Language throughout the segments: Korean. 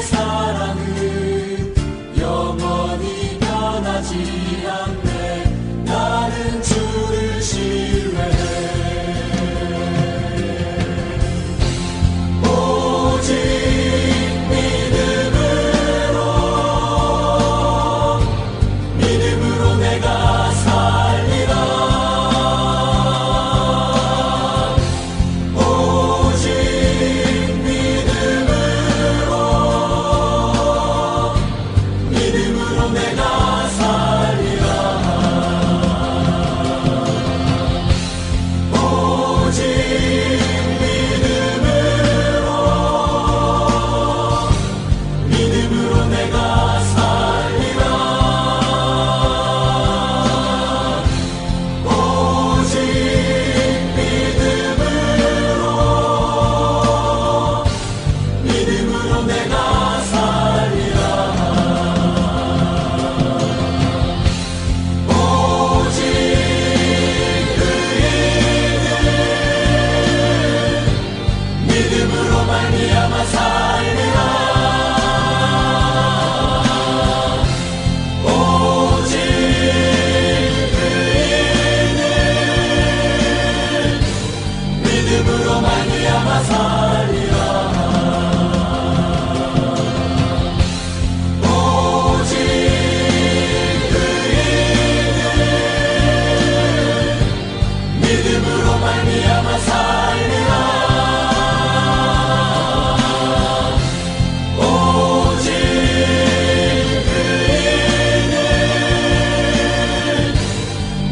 사랑은 영원히 변하지 않네. 나는 주를 신뢰해. 오직 믿음으로 내가 살리라. 오직 믿음으로 내가 살리라. 오직 믿음으로 내가 살리라. 오직 믿음으로 내가 살리라. 오직 의인은 믿음으로 말미암아 살리라. 오직 의인은 믿음으로 말미암아 살리라. 오직 의인은 믿음으로 말미암아 살리라. 오직 의인은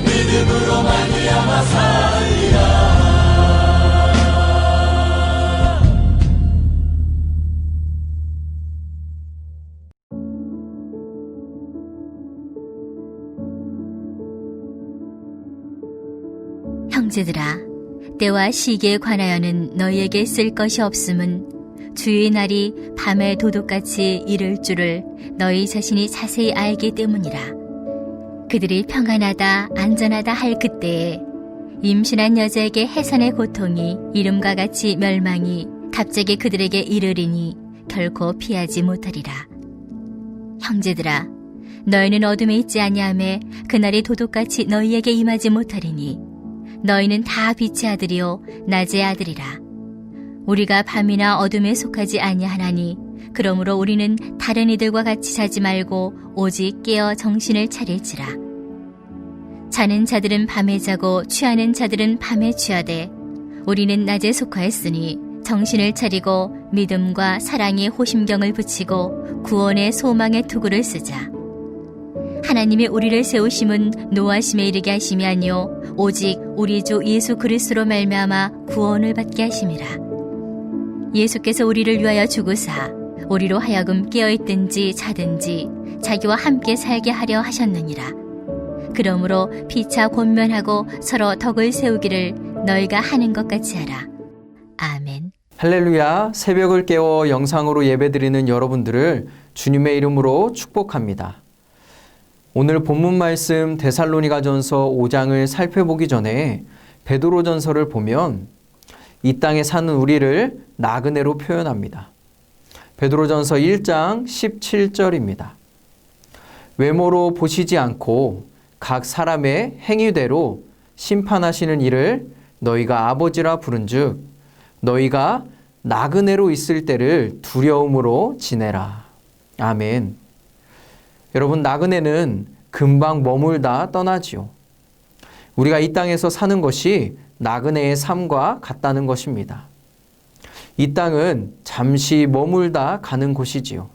믿음으로 말미암아 살리라. 형제들아, 때와 시기에 관하여는 너희에게 쓸 것이 없음은 주의 날이 밤의 도둑같이 이를 줄을 너희 자신이 자세히 알기 때문이라. 그들이 평안하다 안전하다 할 그때에 임신한 여자에게 해산의 고통이 이름과 같이 멸망이 갑자기 그들에게 이르리니 결코 피하지 못하리라. 형제들아, 너희는 어둠에 있지 아니하매 그날이 도둑같이 너희에게 임하지 못하리니 너희는 다 빛의 아들이요 낮의 아들이라. 우리가 밤이나 어둠에 속하지 아니하나니 그러므로 우리는 다른 이들과 같이 자지 말고 오직 깨어 정신을 차릴지라. 자는 자들은 밤에 자고 취하는 자들은 밤에 취하되 우리는 낮에 속하였으니 정신을 차리고 믿음과 사랑의 호심경을 붙이고 구원의 소망의 투구를 쓰자. 하나님이 우리를 세우심은 노하심에 이르게 하심이 아니요 오직 우리 주 예수 그리스도로 말미암아 구원을 받게 하심이라. 예수께서 우리를 위하여 죽으사 우리로 하여금 깨어있든지 자든지 자기와 함께 살게 하려 하셨느니라. 그러므로 피차 권면하고 서로 덕을 세우기를 너희가 하는 것 같이 하라. 아멘. 할렐루야. 새벽을 깨워 영상으로 예배드리는 여러분들을 주님의 이름으로 축복합니다. 오늘 본문 말씀 데살로니가전서 5장을 살펴보기 전에 베드로전서를 보면 이 땅에 사는 우리를 나그네로 표현합니다. 베드로전서 1장 17절입니다. 외모로 보시지 않고 각 사람의 행위대로 심판하시는 이를 너희가 아버지라 부른즉 너희가 나그네로 있을 때를 두려움으로 지내라. 아멘. 여러분, 나그네는 금방 머물다 떠나지요. 우리가 이 땅에서 사는 것이 나그네의 삶과 같다는 것입니다. 이 땅은 잠시 머물다 가는 곳이지요.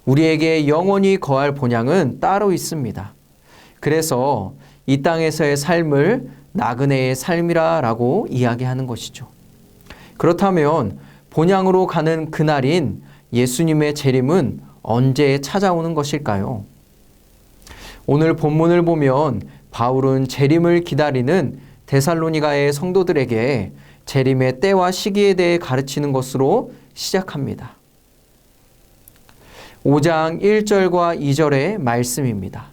우리에게 영원히 거할 본향은 따로 있습니다. 그래서 이 땅에서의 삶을 나그네의 삶이라고 이야기하는 것이죠. 그렇다면 본향으로 가는 그날인 예수님의 재림은 언제 찾아오는 것일까요? 오늘 본문을 보면 바울은 재림을 기다리는 데살로니가의 성도들에게 재림의 때와 시기에 대해 가르치는 것으로 시작합니다. 5장 1절과 2절의 말씀입니다.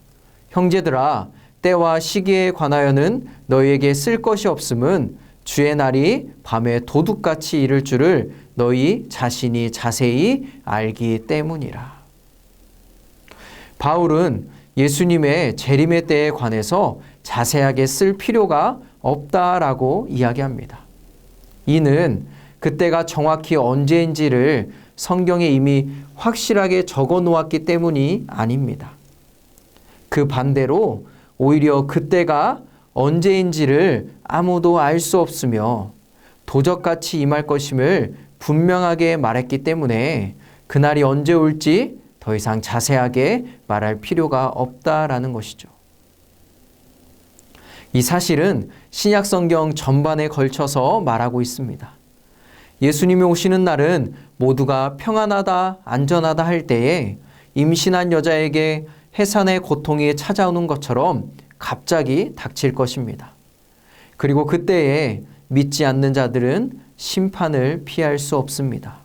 형제들아, 때와 시기에 관하여는 너희에게 쓸 것이 없음은 주의 날이 밤에 도둑같이 이를 줄을 너희 자신이 자세히 알기 때문이라. 바울은 예수님의 재림의 때에 관해서 자세하게 쓸 필요가 없다라고 이야기합니다. 이는 그때가 정확히 언제인지를 성경에 이미 확실하게 적어 놓았기 때문이 아닙니다. 그 반대로 오히려 그때가 언제인지를 아무도 알 수 없으며 도적같이 임할 것임을 분명하게 말했기 때문에 그날이 언제 올지 더 이상 자세하게 말할 필요가 없다라는 것이죠. 이 사실은 신약 성경 전반에 걸쳐서 말하고 있습니다. 예수님이 오시는 날은 모두가 평안하다, 안전하다 할 때에 임신한 여자에게 해산의 고통이 찾아오는 것처럼 갑자기 닥칠 것입니다. 그리고 그때에 믿지 않는 자들은 심판을 피할 수 없습니다.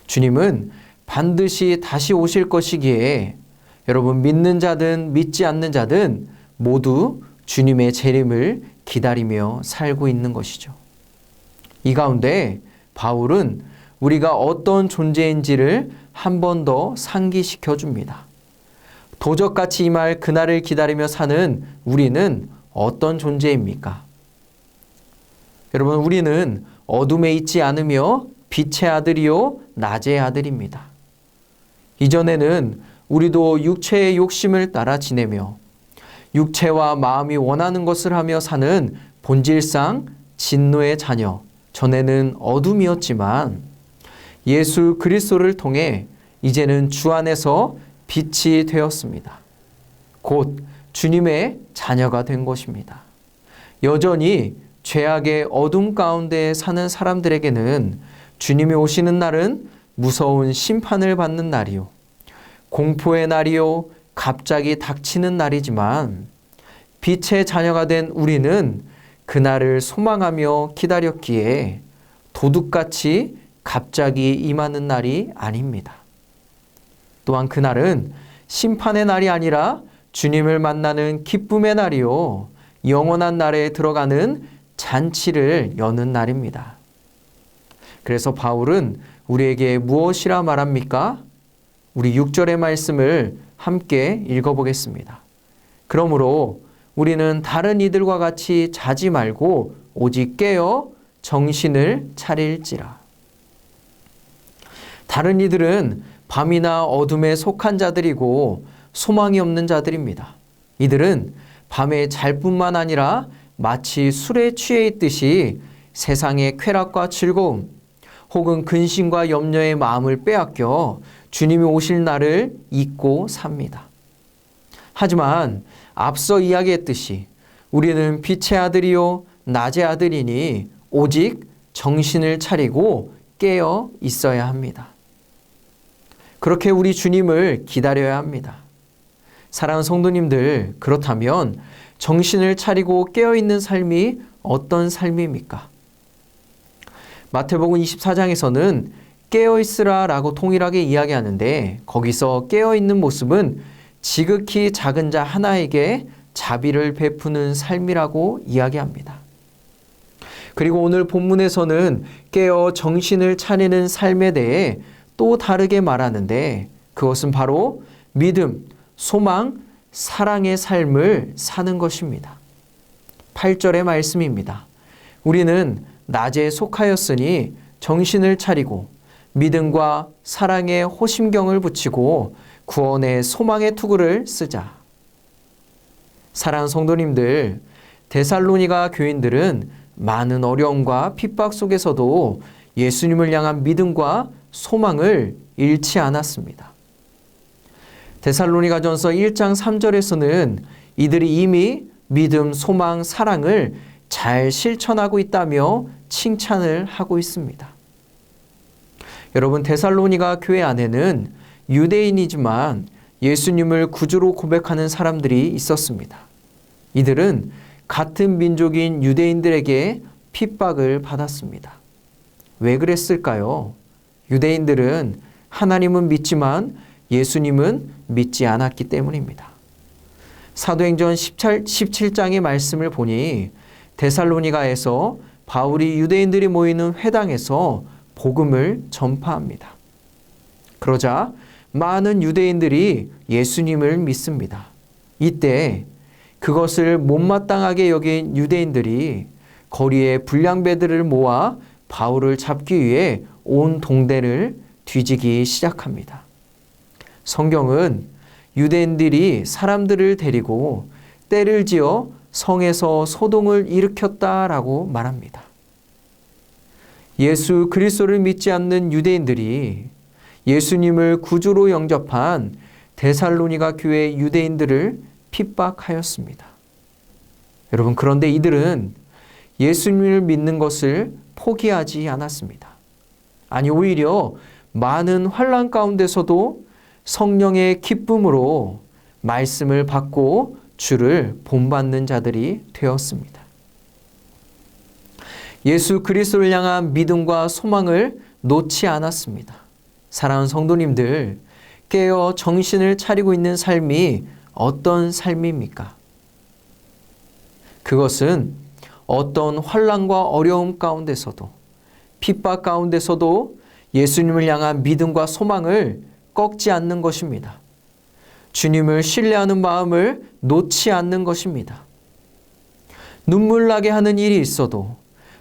주님은 반드시 다시 오실 것이기에 여러분 믿는 자든 믿지 않는 자든 모두 주님의 재림을 기다리며 살고 있는 것이죠. 이 가운데 바울은 우리가 어떤 존재인지를 한 번 더 상기시켜 줍니다. 도적같이 임할 그날을 기다리며 사는 우리는 어떤 존재입니까? 여러분, 우리는 어둠에 있지 않으며 빛의 아들이요 낮의 아들입니다. 이전에는 우리도 육체의 욕심을 따라 지내며 육체와 마음이 원하는 것을 하며 사는 본질상 진노의 자녀, 전에는 어둠이었지만 예수 그리스도를 통해 이제는 주 안에서 빛이 되었습니다. 곧 주님의 자녀가 된 것입니다. 여전히 죄악의 어둠 가운데 사는 사람들에게는 주님이 오시는 날은 무서운 심판을 받는 날이요, 공포의 날이요, 갑자기 닥치는 날이지만 빛의 자녀가 된 우리는 그날을 소망하며 기다렸기에 도둑같이 갑자기 임하는 날이 아닙니다. 또한 그날은 심판의 날이 아니라 주님을 만나는 기쁨의 날이요, 영원한 날에 들어가는 잔치를 여는 날입니다. 그래서 바울은 우리에게 무엇이라 말합니까? 우리 6절의 말씀을 함께 읽어보겠습니다. 그러므로 우리는 다른 이들과 같이 자지 말고 오직 깨어 정신을 차릴지라. 다른 이들은 밤이나 어둠에 속한 자들이고 소망이 없는 자들입니다. 이들은 밤에 잘 뿐만 아니라 마치 술에 취해 있듯이 세상의 쾌락과 즐거움 혹은 근심과 염려의 마음을 빼앗겨 주님이 오실 날을 잊고 삽니다. 하지만 앞서 이야기했듯이 우리는 빛의 아들이요 낮의 아들이니 오직 정신을 차리고 깨어 있어야 합니다. 그렇게 우리 주님을 기다려야 합니다. 사랑하는 성도님들, 그렇다면 정신을 차리고 깨어있는 삶이 어떤 삶입니까? 마태복음 24장에서는 깨어있으라 라고 통일하게 이야기하는데 거기서 깨어있는 모습은 지극히 작은 자 하나에게 자비를 베푸는 삶이라고 이야기합니다. 그리고 오늘 본문에서는 깨어 정신을 차리는 삶에 대해 또 다르게 말하는데 그것은 바로 믿음, 소망, 사랑의 삶을 사는 것입니다. 8절의 말씀입니다. 우리는 낮에 속하였으니 정신을 차리고 믿음과 사랑의 호심경을 붙이고 구원의 소망의 투구를 쓰자. 사랑하는 성도님들, 데살로니가 교인들은 많은 어려움과 핍박 속에서도 예수님을 향한 믿음과 소망을 잃지 않았습니다. 데살로니가전서 1장 3절에서는 이들이 이미 믿음, 소망, 사랑을 잘 실천하고 있다며 칭찬을 하고 있습니다. 여러분, 데살로니가 교회 안에는 유대인이지만 예수님을 구주로 고백하는 사람들이 있었습니다. 이들은 같은 민족인 유대인들에게 핍박을 받았습니다. 왜 그랬을까요? 유대인들은 하나님은 믿지만 예수님은 믿지 않았기 때문입니다. 사도행전 17장의 말씀을 보니 데살로니가에서 바울이 유대인들이 모이는 회당에서 복음을 전파합니다. 그러자 많은 유대인들이 예수님을 믿습니다. 이때 그것을 못마땅하게 여긴 유대인들이 거리에 불량배들을 모아 바울을 잡기 위해 온 동네를 뒤지기 시작합니다. 성경은 유대인들이 사람들을 데리고 떼를 지어 성에서 소동을 일으켰다라고 말합니다. 예수 그리스도를 믿지 않는 유대인들이 예수님을 구주로 영접한 데살로니가 교회 유대인들을 핍박하였습니다. 여러분, 그런데 이들은 예수님을 믿는 것을 포기하지 않았습니다. 아니, 오히려 많은 환난 가운데서도 성령의 기쁨으로 말씀을 받고 주를 본받는 자들이 되었습니다. 예수 그리스도를 향한 믿음과 소망을 놓지 않았습니다. 사랑하는 성도님들, 깨어 정신을 차리고 있는 삶이 어떤 삶입니까? 그것은 어떤 환난과 어려움 가운데서도, 핍박 가운데서도 예수님을 향한 믿음과 소망을 꺾지 않는 것입니다. 주님을 신뢰하는 마음을 놓지 않는 것입니다. 눈물 나게 하는 일이 있어도,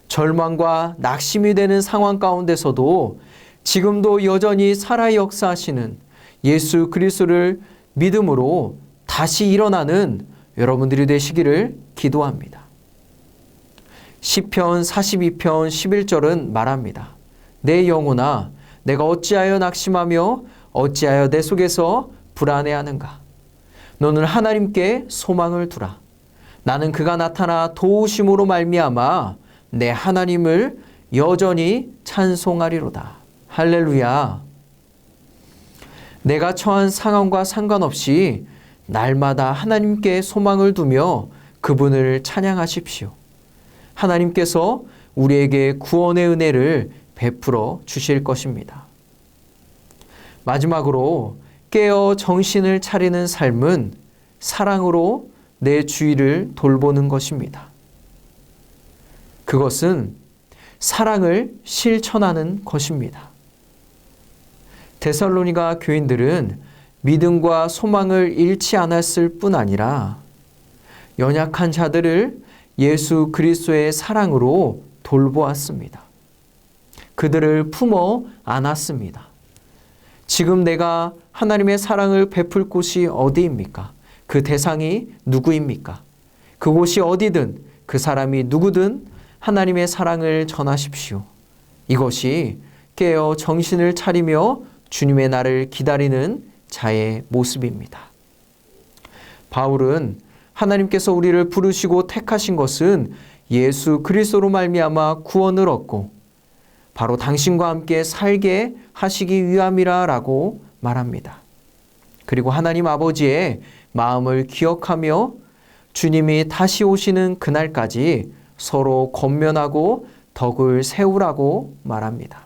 절망과 낙심이 되는 상황 가운데서도 지금도 여전히 살아 역사하시는 예수 그리스도를 믿음으로 다시 일어나는 여러분들이 되시기를 기도합니다. 시편 42편 11절은 말합니다. 내 영혼아, 내가 어찌하여 낙심하며 어찌하여 내 속에서 불안해하는가? 너는 하나님께 소망을 두라. 나는 그가 나타나 도우심으로 말미암아 내 하나님을 여전히 찬송하리로다. 할렐루야. 내가 처한 상황과 상관없이 날마다 하나님께 소망을 두며 그분을 찬양하십시오. 하나님께서 우리에게 구원의 은혜를 베풀어 주실 것입니다. 마지막으로 깨어 정신을 차리는 삶은 사랑으로 내 주위를 돌보는 것입니다. 그것은 사랑을 실천하는 것입니다. 데살로니가 교인들은 믿음과 소망을 잃지 않았을 뿐 아니라 연약한 자들을 예수 그리스도의 사랑으로 돌보았습니다. 그들을 품어 안았습니다. 지금 내가 하나님의 사랑을 베풀 곳이 어디입니까? 그 대상이 누구입니까? 그곳이 어디든 그 사람이 누구든 하나님의 사랑을 전하십시오. 이것이 깨어 정신을 차리며 주님의 날을 기다리는 자의 모습입니다. 바울은 하나님께서 우리를 부르시고 택하신 것은 예수 그리스도로 말미암아 구원을 얻고 바로 당신과 함께 살게 하시기 위함이라라고 말합니다. 그리고 하나님 아버지의 마음을 기억하며 주님이 다시 오시는 그날까지 서로 권면하고 덕을 세우라고 말합니다.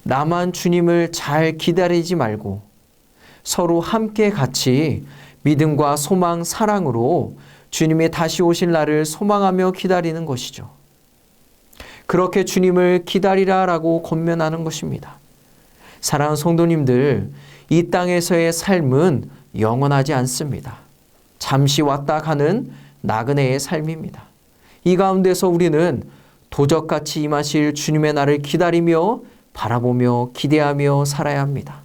나만 주님을 잘 기다리지 말고 서로 함께 같이 믿음과 소망, 사랑으로 주님의 다시 오실 날을 소망하며 기다리는 것이죠. 그렇게 주님을 기다리라라고 권면하는 것입니다. 사랑하는 성도님들, 이 땅에서의 삶은 영원하지 않습니다. 잠시 왔다 가는 나그네의 삶입니다. 이 가운데서 우리는 도적같이 임하실 주님의 날을 기다리며 바라보며 기대하며 살아야 합니다.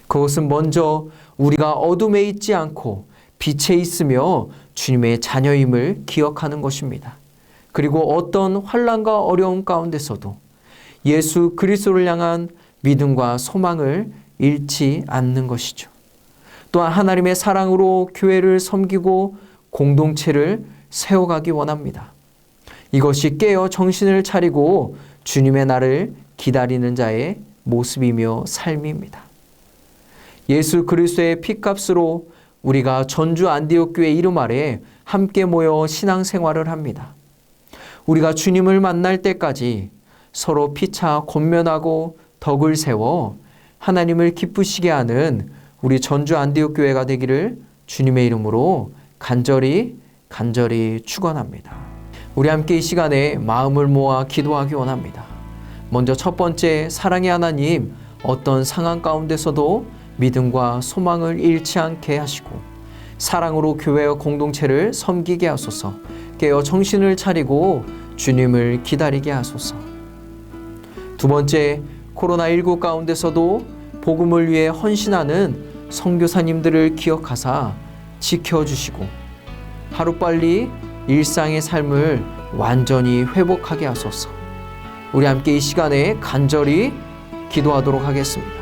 그것은 먼저 우리가 어둠에 있지 않고 빛에 있으며 주님의 자녀임을 기억하는 것입니다. 그리고 어떤 환난과 어려움 가운데서도 예수 그리스도를 향한 믿음과 소망을 잃지 않는 것이죠. 또한 하나님의 사랑으로 교회를 섬기고 공동체를 세워가기 원합니다. 이것이 깨어 정신을 차리고 주님의 날을 기다리는 자의 모습이며 삶입니다. 예수 그리스도의 피값으로 우리가 전주 안디옥 교회 이름 아래 함께 모여 신앙생활을 합니다. 우리가 주님을 만날 때까지 서로 피차 권면하고 덕을 세워 하나님을 기쁘시게 하는 우리 전주 안디옥 교회가 되기를 주님의 이름으로 간절히 간절히 축원합니다. 우리 함께 이 시간에 마음을 모아 기도하기 원합니다. 먼저 첫 번째, 사랑의 하나님, 어떤 상황 가운데서도 믿음과 소망을 잃지 않게 하시고 사랑으로 교회와 공동체를 섬기게 하소서. 깨어 정신을 차리고 주님을 기다리게 하소서. 두 번째, 코로나19 가운데서도 복음을 위해 헌신하는 선교사님들을 기억하사 지켜주시고 하루빨리 일상의 삶을 완전히 회복하게 하소서. 우리 함께 이 시간에 간절히 기도하도록 하겠습니다.